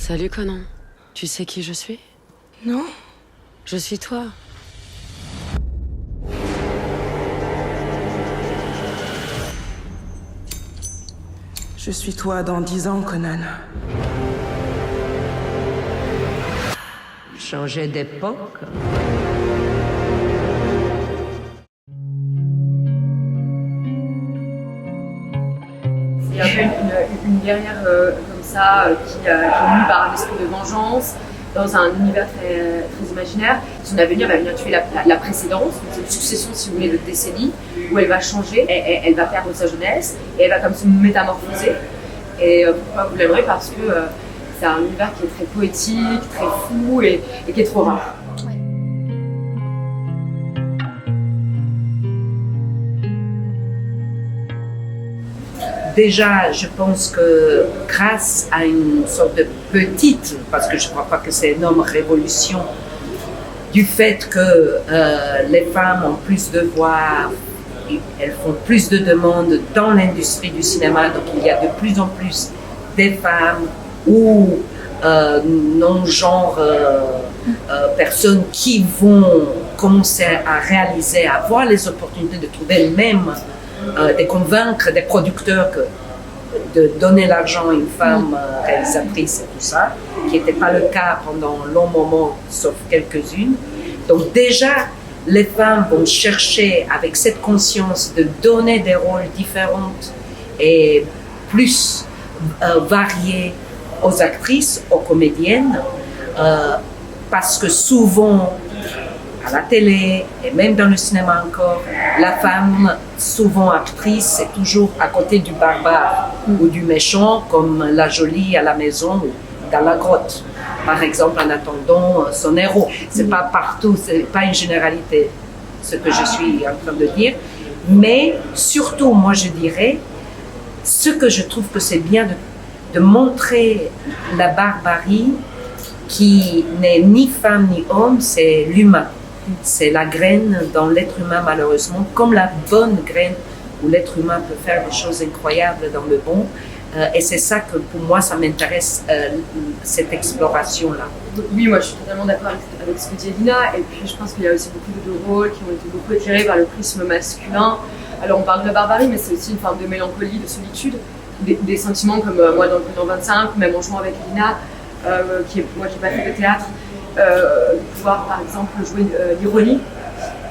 Salut Conan. Tu sais qui je suis? Non. Je suis toi. Je suis toi dans 10 ans, Conan. Changer d'époque. Il y a une guerrière comme ça qui est mue par un esprit de vengeance dans un univers très, très imaginaire. Son avenir va venir tuer la précédente. C'est une succession, si vous voulez, de décennies où elle va changer, elle va perdre sa jeunesse et elle va comme se métamorphoser. Et pourquoi vous l'aimerez? Parce que c'est un univers qui est très poétique, très fou et qui est trop rare. Déjà, je pense que grâce à une sorte de petite, parce que je ne crois pas que c'est une énorme révolution, du fait que les femmes ont plus de voix, elles font plus de demandes dans l'industrie du cinéma, donc il y a de plus en plus des femmes ou non-genre personnes qui vont commencer à réaliser, à avoir les opportunités de trouver elles-mêmes, de convaincre des producteurs de donner l'argent à une femme réalisatrice et tout ça, qui n'était pas le cas pendant un long moment, sauf quelques-unes. Donc déjà, les femmes vont chercher, avec cette conscience, de donner des rôles différents et plus variés aux actrices, aux comédiennes, parce que souvent, à la télé et même dans le cinéma encore, la femme, souvent actrice, est toujours à côté du barbare ou du méchant, comme la jolie à la maison ou dans la grotte, par exemple, en attendant son héros. C'est pas partout, c'est pas une généralité, ce que je suis en train de dire, mais surtout, moi je dirais, ce que je trouve que c'est bien de montrer la barbarie qui n'est ni femme ni homme, c'est l'humain. C'est la graine dans l'être humain, malheureusement, comme la bonne graine où l'être humain peut faire des choses incroyables dans le bon. Et c'est ça que, pour moi, ça m'intéresse, cette exploration-là. Oui, moi je suis totalement d'accord avec ce que dit Elina. Et puis je pense qu'il y a aussi beaucoup de rôles qui ont été beaucoup éclairés par le prisme masculin. Alors on parle de la barbarie, mais c'est aussi une forme de mélancolie, de solitude, des sentiments comme moi dans le Conan 25, même en jouant avec Elina, moi qui n'ai pas fait de théâtre. Pouvoir par exemple jouer l'ironie,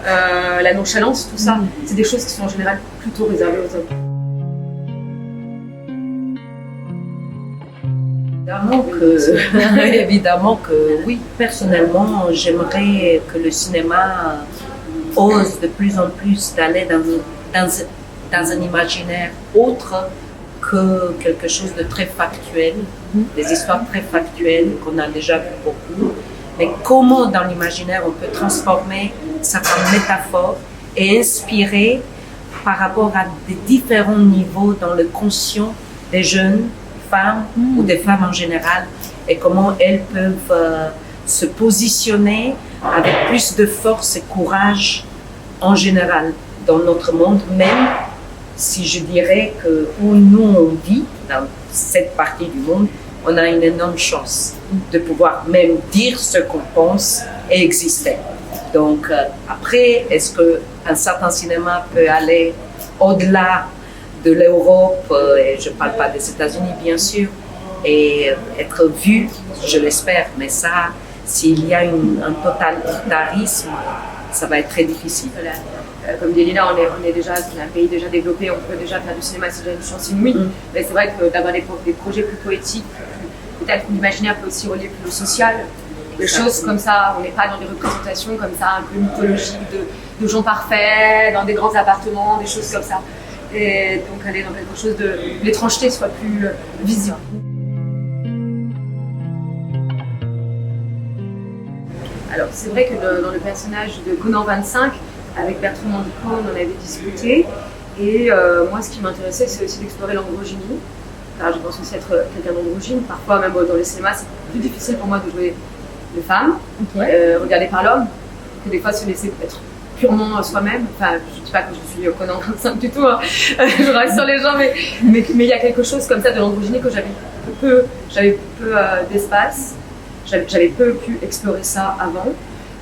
la nonchalance, tout ça, c'est des choses qui sont en général plutôt réservées aux hommes. Évidemment que oui, personnellement, j'aimerais que le cinéma ose de plus en plus d'aller dans un imaginaire autre que quelque chose de très factuel, des histoires très factuelles qu'on a déjà vu beaucoup. Mais comment dans l'imaginaire on peut transformer ça en métaphore et inspirer par rapport à des différents niveaux dans le conscient des jeunes femmes ou des femmes en général, et comment elles peuvent se positionner avec plus de force et courage en général dans notre monde, même si je dirais que où nous on vit, dans cette partie du monde, on a une énorme chance de pouvoir même dire ce qu'on pense et exister. Donc après, est-ce qu'un certain cinéma peut aller au-delà de l'Europe, et je ne parle pas des États-Unis bien sûr, et être vu, je l'espère, mais ça, s'il y a un totalitarisme, ça va être très difficile. Comme dit Elina, on est déjà un pays déjà développé, on peut déjà faire du cinéma, c'est déjà une chance inouïe. Mais c'est vrai que d'avoir des projets plus poétiques, peut-être l'imaginaire peut aussi relier plus au social. Des choses comme ça, on n'est pas dans des représentations comme ça, un peu mythologiques de gens parfaits, dans des grands appartements, des choses comme ça. Et donc aller dans quelque chose de l'étrangeté soit plus visible. Alors c'est vrai que dans le personnage de Conan 25, avec Bertrand Mandico, on en avait discuté. Et moi, ce qui m'intéressait, c'est aussi d'explorer l'androgynie. Car je pense aussi être quelqu'un d'androgyne. Parfois, même dans les cinémas, c'est plus difficile pour moi de jouer de femme, regardée par l'homme, que des fois se laisser être purement soi-même. Enfin, je ne dis pas que je suis Conan 25 du tout, hein. Je rassure les gens, mais il y a quelque chose comme ça de l'androgynie que j'avais j'avais peu d'espace, j'avais peu pu explorer ça avant.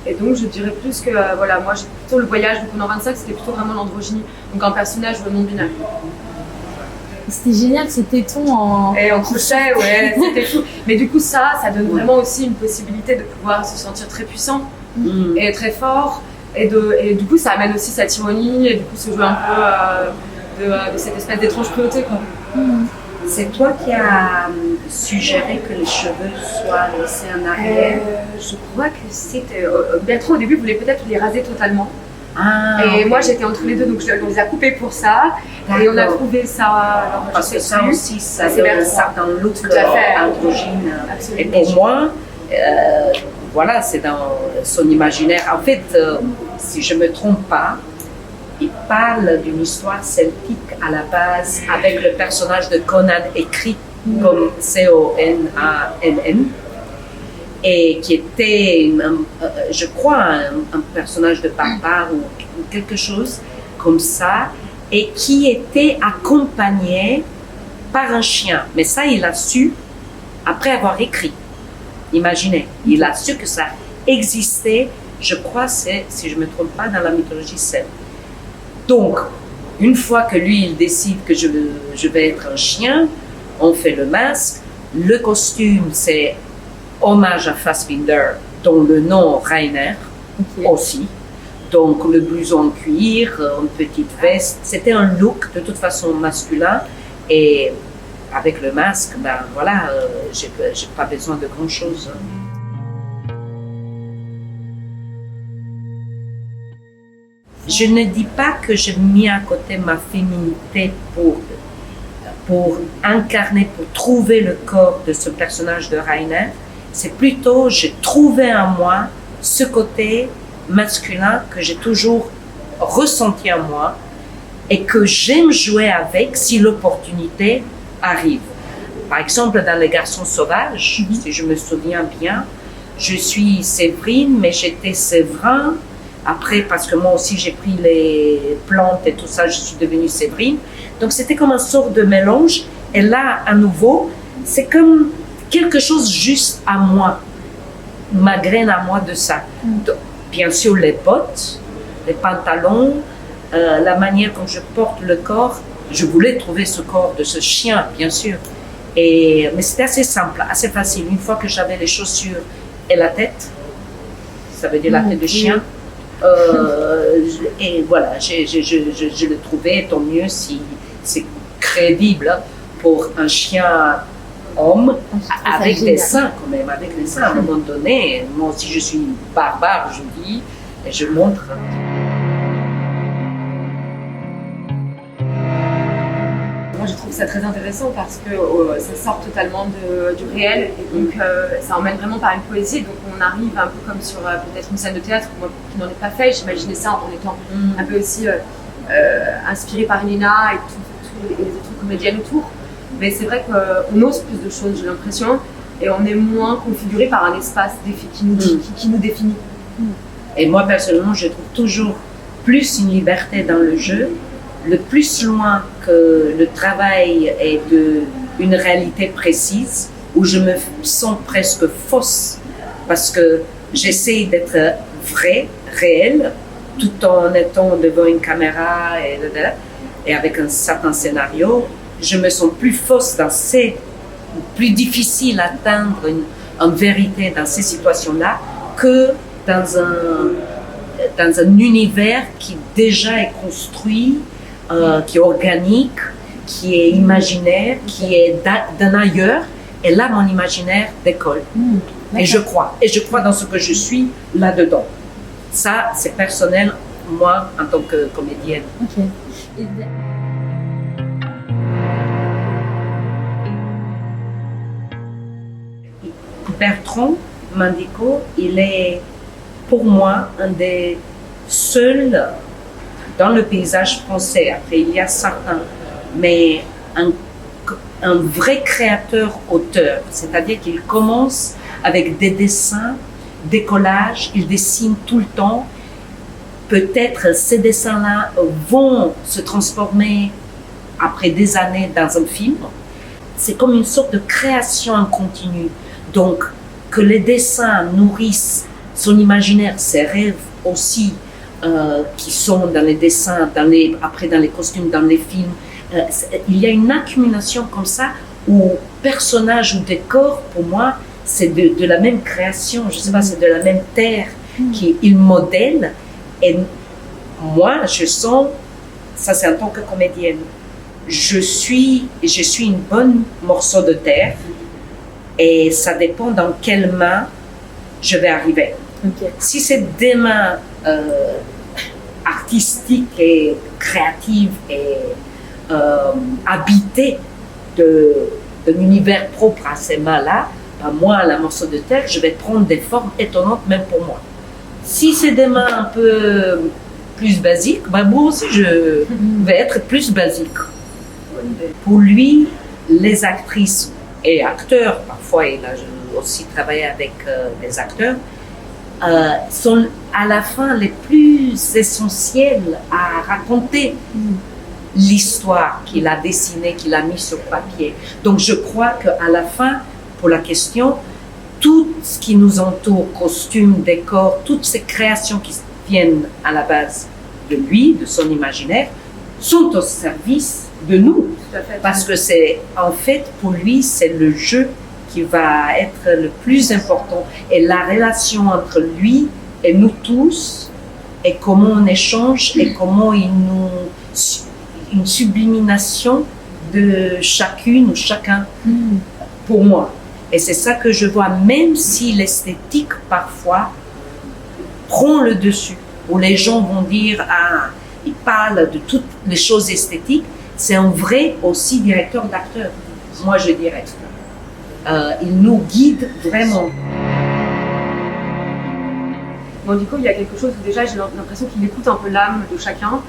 Et donc je dirais plus que voilà, moi j'ai plutôt le voyage de pendant 25, c'était plutôt vraiment l'androgynie, donc un personnage non binaire. C'était génial ce téton en... Et en crochet, ouais, c'était fou. Mais du coup ça donne vraiment aussi une possibilité de pouvoir se sentir très puissant et très fort. Et du coup ça amène aussi cette ironie et du coup ce jeu un peu de cette espèce d'étrange cruauté, quoi. C'est toi qui as suggéré que les cheveux soient laissés en arrière. Je crois que c'était... Bertrand au début voulait peut-être les raser totalement. Et Ok. moi j'étais entre les deux, donc on les a coupés pour ça. Et on a trouvé ça... Alors, Parce que ça aussi, ça C'est donne Bertrand. ça dans l'autre Tout à fait. androgyne. Absolument. Et pour moi, voilà, c'est dans son imaginaire. En fait, si je ne me trompe pas, il parle d'une histoire celtique à la base avec le personnage de Conan écrit comme Conan, et qui était, je crois, un personnage de barbare ou quelque chose comme ça, et qui était accompagné par un chien. Mais ça, il a su après avoir écrit. Imaginez, il a su que ça existait, je crois, c'est, si je ne me trompe pas, dans la mythologie celte. Donc, une fois que lui, il décide que je vais être un chien, on fait le masque. Le costume, c'est hommage à Fassbinder, dont le nom Rainer aussi. Donc, le blouson en cuir, une petite veste. C'était un look de toute façon masculin. Et avec le masque, ben voilà, j'ai pas besoin de grand-chose. Je ne dis pas que j'ai mis à côté ma féminité pour incarner, pour trouver le corps de ce personnage de Rainer. C'est plutôt, j'ai trouvé en moi ce côté masculin que j'ai toujours ressenti en moi et que j'aime jouer avec si l'opportunité arrive. Par exemple, dans Les Garçons Sauvages, si je me souviens bien, je suis Séverine, mais j'étais Séverin. Après, parce que moi aussi j'ai pris les plantes et tout ça, je suis devenue Séverine. Donc c'était comme un sort de mélange. Et là, à nouveau, c'est comme quelque chose juste à moi, ma graine à moi de ça. Donc, bien sûr, les bottes, les pantalons, la manière dont je porte le corps. Je voulais trouver ce corps de ce chien, bien sûr. Mais c'était assez simple, assez facile. Une fois que j'avais les chaussures et la tête, ça veut dire la tête de chien, et voilà, je le trouvais, tant mieux si c'est crédible pour un chien homme, avec des seins quand même, avec des seins. À un moment donné, moi aussi je suis barbare, je dis, et je montre. Moi, je trouve ça très intéressant parce que ça sort totalement du réel et donc ça emmène vraiment par une poésie. Donc on arrive un peu comme sur peut-être une scène de théâtre, moi qui n'en ai pas fait, j'imaginais ça en étant un peu aussi inspirée par Nina et les autres comédiennes autour. Mais c'est vrai qu'on ose plus de choses, j'ai l'impression, et on est moins configuré par un espace qui nous définit. Et moi personnellement, je trouve toujours plus une liberté dans le jeu, le plus loin que le travail est d'une réalité précise, où je me sens presque fausse, parce que j'essaie d'être vraie, réelle, tout en étant devant une caméra et avec un certain scénario. Je me sens plus fausse dans plus difficile à atteindre une vérité dans ces situations-là que dans un univers qui déjà est construit, qui est organique, qui est imaginaire, qui est d'un ailleurs. Et là, mon imaginaire décolle. Et je crois dans ce que je suis là-dedans. Ça, c'est personnel, moi, en tant que comédienne. Ok. Bertrand Mandico, il est pour moi un des seuls dans le paysage français. Après, il y a certains, mais un vrai créateur-auteur. C'est-à-dire qu'il commence avec des dessins, des collages, il dessine tout le temps. Peut-être ces dessins-là vont se transformer après des années dans un film. c'est comme une sorte de création en continu. Donc, que les dessins nourrissent son imaginaire, ses rêves aussi, qui sont dans les dessins, après dans les costumes, dans les films. Il y a une accumulation comme ça où personnage ou décor, pour moi, c'est de la même création, je sais pas, c'est de la même terre qu'il modèle. Et moi, je sens, ça c'est en tant que comédienne, je suis une bonne morceau de terre et ça dépend dans quelle main je vais arriver. Ok. Si c'est des mains artistiques et créatives et habitées d'un univers propre à ces mains-là, ben moi, la morceau de terre, je vais prendre des formes étonnantes même pour moi. Si c'est des mains un peu plus basiques, ben moi aussi je vais être plus basique. Pour lui, les actrices et acteurs, parfois, et là j'ai aussi travaillé avec des acteurs, sont à la fin les plus essentiels à raconter l'histoire qu'il a dessinée, qu'il a mis sur papier. Donc je crois qu'à la fin, pour la question, tout ce qui nous entoure, costumes, décors, toutes ces créations qui viennent à la base de lui, de son imaginaire, sont au service de nous. Tout à fait. Parce que c'est, en fait, pour lui, c'est le jeu qui va être le plus important. Et la relation entre lui et nous tous, et comment on échange, et comment une sublimination de chacune ou chacun, pour moi. Et c'est ça que je vois, même si l'esthétique, parfois, prend le dessus, où les gens vont dire, ah, il parle de toutes les choses esthétiques, c'est un vrai aussi directeur d'acteur, moi je dirais. Il nous guide vraiment. Bon, du coup, il y a quelque chose où déjà j'ai l'impression qu'il écoute un peu l'âme de chacun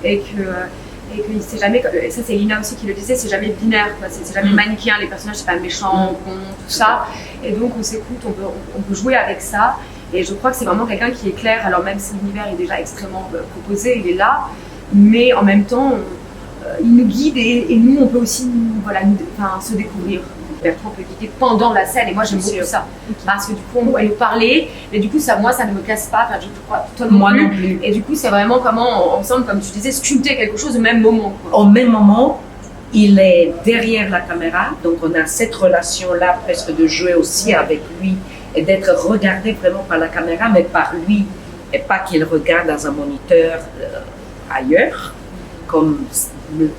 et qu'il sait jamais, et ça c'est Lina aussi qui le disait, c'est jamais binaire, quoi. C'est jamais manichéen, les personnages c'est pas méchant, bon, tout ça. Et donc on s'écoute, on peut jouer avec ça. Et je crois que c'est vraiment quelqu'un qui est clair, alors même si l'univers est déjà extrêmement proposé, il est là, mais en même temps, il nous guide et nous on peut aussi se découvrir. Bertrand peut guider pendant la scène et moi j'aime beaucoup ça parce que du coup on va nous parler mais du coup ça ne me casse pas, enfin je crois toi non plus. Et du coup c'est vraiment comment ensemble, comme tu disais, sculpter quelque chose au même moment, quoi. Au même moment, il est derrière la caméra, donc on a cette relation là presque de jouer aussi avec lui et d'être regardé vraiment par la caméra mais par lui et pas qu'il regarde dans un moniteur ailleurs comme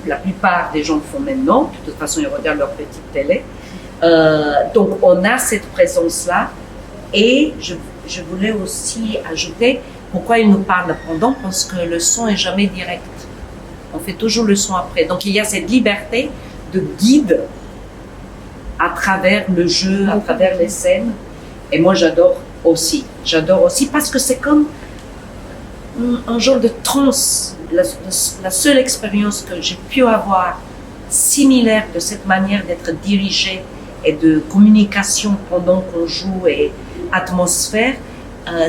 la plupart des gens le font maintenant. De toute façon ils regardent leur petite télé. Donc on a cette présence-là et je voulais aussi ajouter pourquoi il nous parle pendant, parce que le son est jamais direct. On fait toujours le son après. Donc il y a cette liberté de guide à travers le jeu, à travers les scènes. Et moi j'adore aussi parce que c'est comme un genre de transe. La seule expérience que j'ai pu avoir similaire de cette manière d'être dirigée et de communication pendant qu'on joue et atmosphère,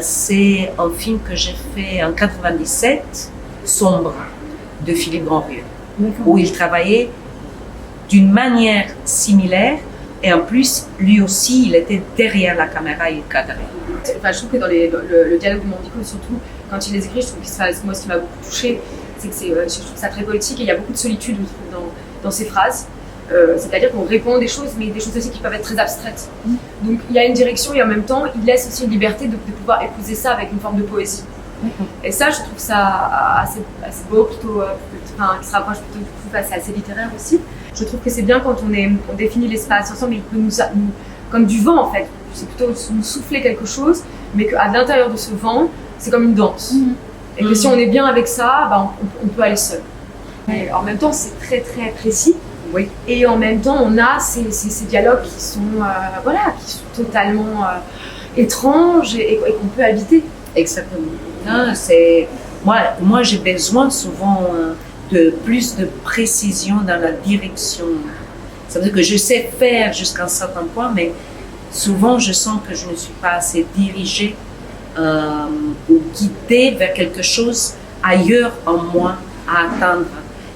c'est un film que j'ai fait en 97, Sombre, de Philippe Grandrieux, où il travaillait d'une manière similaire et en plus, lui aussi, il était derrière la caméra et il cadrait. Enfin, je trouve que dans le dialogue de Mandico, surtout quand il les écrit, je trouve que moi ce qui m'a beaucoup touchée, c'est que je trouve ça très poétique et il y a beaucoup de solitude dans ces phrases. C'est-à-dire qu'on répond des choses, mais des choses aussi qui peuvent être très abstraites. Donc il y a une direction et en même temps, il laisse aussi une liberté de pouvoir épouser ça avec une forme de poésie. Et ça, je trouve ça assez beau, plutôt, qui se rapproche plutôt du coup, c'est assez littéraire aussi. Je trouve que c'est bien quand on définit l'espace ensemble, il peut nous, comme du vent en fait. C'est plutôt nous souffler quelque chose, mais qu'à l'intérieur de ce vent, c'est comme une danse. Et que si on est bien avec ça, on peut aller seul. Et en même temps, c'est très très précis. Oui. Et en même temps, on a ces dialogues qui sont totalement étranges et qu'on peut habiter. Exactement. Non, moi j'ai besoin souvent de plus de précision dans la direction. Ça veut dire que je sais faire jusqu'à un certain point, mais souvent je sens que je ne suis pas assez dirigée ou guidée vers quelque chose ailleurs en moi à atteindre.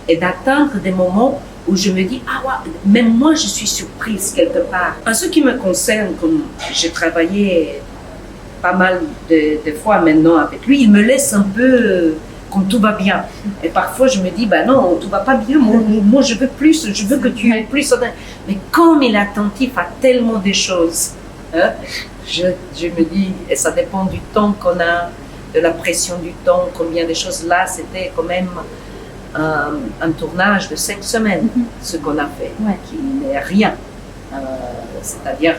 Et d'atteindre des moments où je me dis, ah ouais, même moi je suis surprise quelque part. En ce qui me concerne, comme j'ai travaillé pas mal de fois maintenant avec lui, il me laisse un peu comme tout va bien. Et parfois je me dis, bah non, tout va pas bien, moi je veux plus, je veux que tu aies plus. Mais comme il est attentif à tellement de choses, hein, je me dis, et ça dépend du temps qu'on a, de la pression du temps, combien de choses. Là, c'était quand même un tournage de 5 semaines, ce qu'on a fait, qui n'est rien. C'est-à-dire,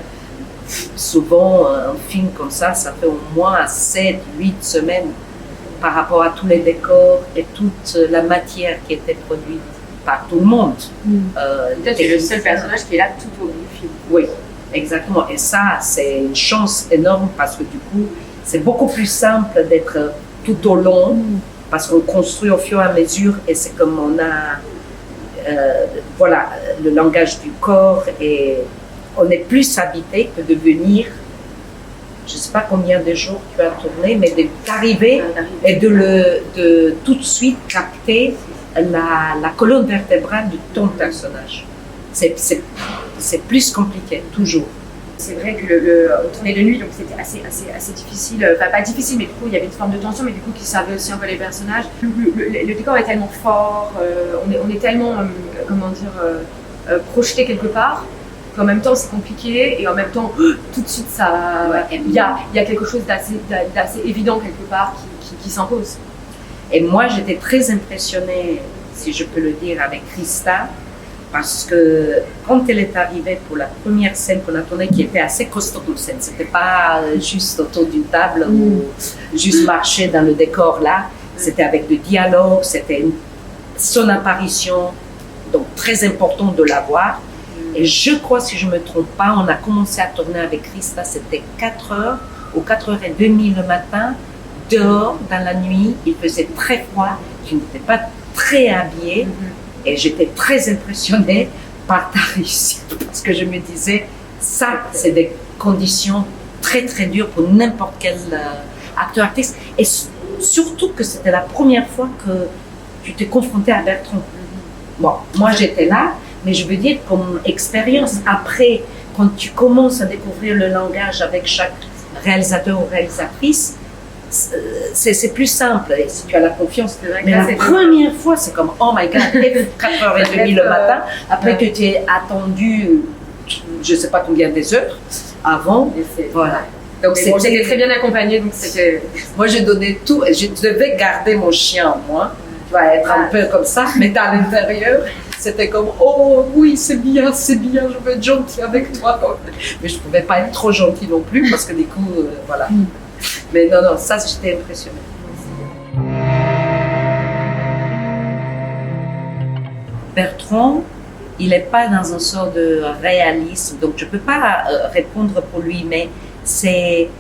souvent, un film comme ça fait au moins 7, 8 semaines par rapport à tous les décors et toute la matière qui était produite par tout le monde. Peut-être c'est le seul personnage qui est là tout au long du film. Oui, exactement. Et ça, c'est une chance énorme parce que du coup, c'est beaucoup plus simple d'être tout au long parce qu'on construit au fur et à mesure et c'est comme on a voilà, le langage du corps et on est plus habité que de venir, je ne sais pas combien de jours tu as tourné, mais d'arriver et de tout de suite capter la colonne vertébrale de ton personnage. C'est plus compliqué, toujours. C'est vrai que on tournait de nuit, donc c'était assez difficile. Enfin, pas difficile, mais du coup, il y avait une forme de tension, mais du coup, qui servait aussi un peu les personnages. Le décor est tellement fort, on est tellement, comment dire, projeté quelque part, qu'en même temps, c'est compliqué, et en même temps, tout de suite, il y a quelque chose d'assez évident quelque part qui s'impose. Et moi, j'étais très impressionnée, si je peux le dire, avec Krista, parce que quand elle est arrivée pour la première scène qu'on a tournée, qui était assez costaud comme scène, c'était pas juste autour d'une table ou juste marcher dans le décor là, c'était avec des dialogues, c'était son apparition, donc très important de la voir. Et je crois, si je ne me trompe pas, on a commencé à tourner avec Krista, c'était 4h ou 4h30 le matin, dehors, dans la nuit, il faisait très froid, je n'étais pas très habillée. Et j'étais très impressionnée par ta réussite parce que je me disais, ça, c'est des conditions très très dures pour n'importe quel acteur, actrice. Et surtout que c'était la première fois que tu t'es confrontée à Bertrand. Bon, moi j'étais là, mais je veux dire comme expérience. Après, quand tu commences à découvrir le langage avec chaque réalisateur ou réalisatrice, c'est plus simple et si tu as la confiance. Mais la première fois, c'est comme oh my god, 4h30 le matin, après que tu es attendu, je ne sais pas combien des heures avant. Voilà. Donc c'était très bien accompagné. Donc c'était. Moi, j'ai donné tout. Je devais garder mon chien, moi. Tu vas être un peu comme ça, mais à l'intérieur, c'était comme oh oui, c'est bien, je veux être gentil avec toi. Mais je ne pouvais pas être trop gentil non plus parce que du coup, voilà. Mais non, ça, j'étais impressionnée. Bertrand, il n'est pas dans un sort de réalisme, donc je ne peux pas répondre pour lui, mais c'est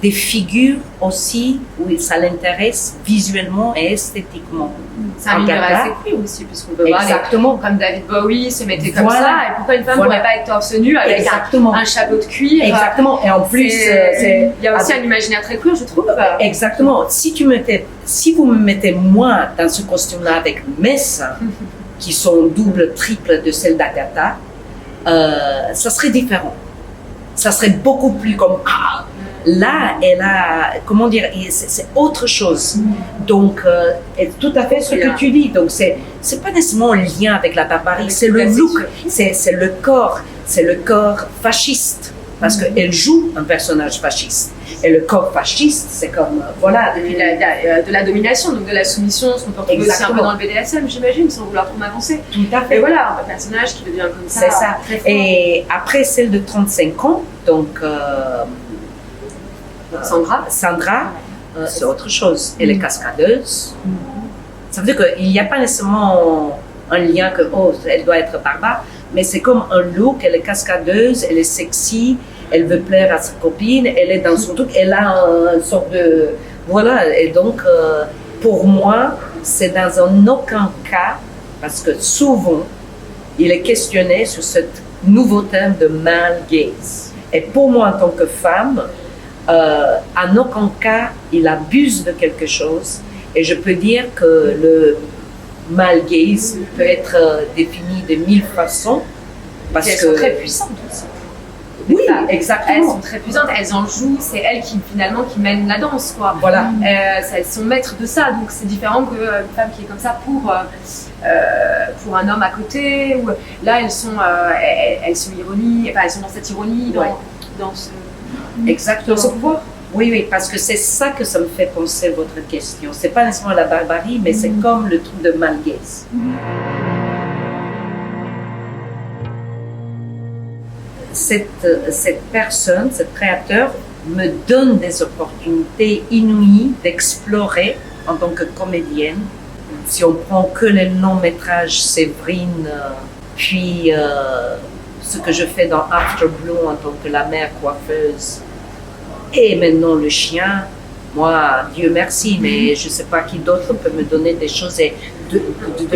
des figures aussi où ça l'intéresse visuellement et esthétiquement. C'est un milieu assez pris aussi, puisqu'on peut voir comme David Bowie se mettait comme ça, et pourquoi une femme ne pourrait pas être torse nu avec un chapeau de cuir. Exactement, et en plus, il y a aussi un imaginaire très queer, je trouve. Exactement, si vous me mettez moi dans ce costume-là avec mes seins, qui sont double, triple de celles d'Agatha, ça serait différent. Ça serait beaucoup plus comme... Là, elle a, comment dire, c'est autre chose. Donc, tout à fait ce que tu dis. Donc, c'est pas nécessairement un lien avec la barbarie, c'est le look, c'est le corps fasciste. Parce qu'elle joue un personnage fasciste. Et le corps fasciste, c'est comme, voilà. De la domination, donc de la soumission, ce qu'on peut retrouver aussi un peu dans le BDSM, j'imagine, sans vouloir trop m'avancer. Tout à fait. Et voilà, un personnage qui devient comme ça. C'est ça. Et après celle de 35 ans, donc... Sandra, c'est autre chose. Elle est cascadeuse. Ça veut dire qu'il n'y a pas nécessairement un lien que, elle doit être barbare, mais c'est comme un look, elle est cascadeuse, elle est sexy, elle veut plaire à sa copine, elle est dans son truc, elle a une sorte de... Voilà, et donc, pour moi, c'est dans aucun cas, parce que souvent, il est questionné sur ce nouveau terme de male gaze. Et pour moi, en tant que femme, en aucun cas, il abuse de quelque chose. Et je peux dire que male gaze peut être défini de 1000 façons. Parce elles que sont très puissantes aussi. Oui, Elles exactement. sont très puissantes, elles en jouent, c'est elles qui finalement qui mènent la danse, quoi. Voilà. Elles sont maîtres de ça, donc c'est différent qu'une femme qui est comme ça pour un homme à côté. Ou, là, elles sont ironie, enfin, elles sont dans cette ironie, dans ce Exactement. pouvoir. Oui, oui, parce que c'est ça que ça me fait penser votre question. C'est pas nécessairement la barbarie, mais c'est comme le truc de male gaze. Cette personne, ce créateur, me donne des opportunités inouïes d'explorer en tant que comédienne. Si on prend que les longs métrages Séverine, puis ce que je fais dans After Blue en tant que la mère coiffeuse, et maintenant le chien, moi, Dieu merci, mais je ne sais pas qui d'autre peut me donner des choses et de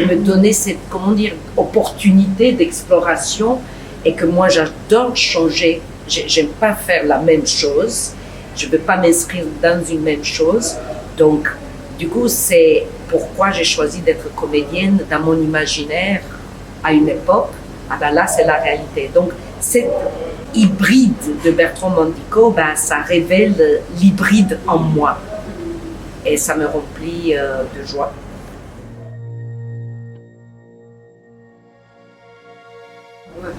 me donner cette, comment dire, opportunité d'exploration. Et que moi, j'adore changer. J'aime pas faire la même chose. Je veux pas m'inscrire dans une même chose. Donc, du coup, c'est pourquoi j'ai choisi d'être comédienne dans mon imaginaire à une époque. Ah ben là, c'est la réalité. Donc, cette hybride de Bertrand Mandico, ben, ça révèle l'hybride en moi. Et ça me remplit de joie.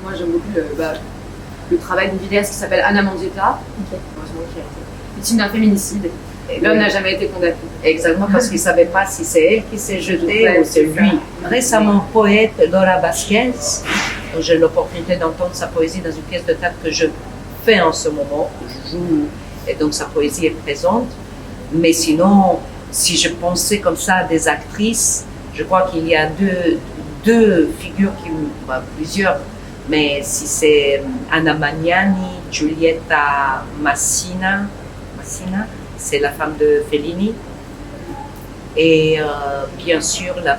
Moi, j'aime beaucoup le travail d'une vidéaste qui s'appelle Anna Mendieta, heureusement, qui a été victime d'un féminicide. Et l'homme n'a jamais été condamné. Exactement, parce qu'il ne savait pas si c'est elle qui s'est jetée Ouais, ou c'est lui. ça. Récemment, poète Dora Vasquez, dont j'ai l'opportunité d'entendre sa poésie dans une pièce de théâtre que je fais en ce moment, que je joue, et donc sa poésie est présente. Mais sinon, si je pensais comme ça à des actrices, je crois qu'il y a deux figures plusieurs. Mais si c'est Anna Magnani, Giulietta Massina, c'est la femme de Fellini. Et bien sûr, la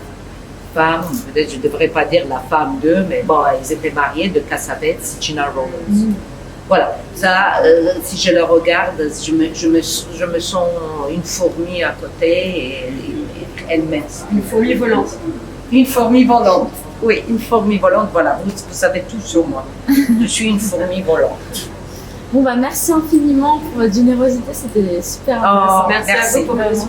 femme, peut-être je ne devrais pas dire la femme d'eux, mais bon, ils étaient mariés, de Cassavetes, Gina Rowlands. Voilà, ça, si je le regarde, je me sens une fourmi à côté et elle m'aide. Une fourmi volante. Une fourmi volante. Oui, une fourmi volante, voilà, vous savez tout sur moi. Je suis une fourmi volante. Bon, bah, merci infiniment pour votre générosité, c'était super intéressant. Oh, Merci à vous pour votre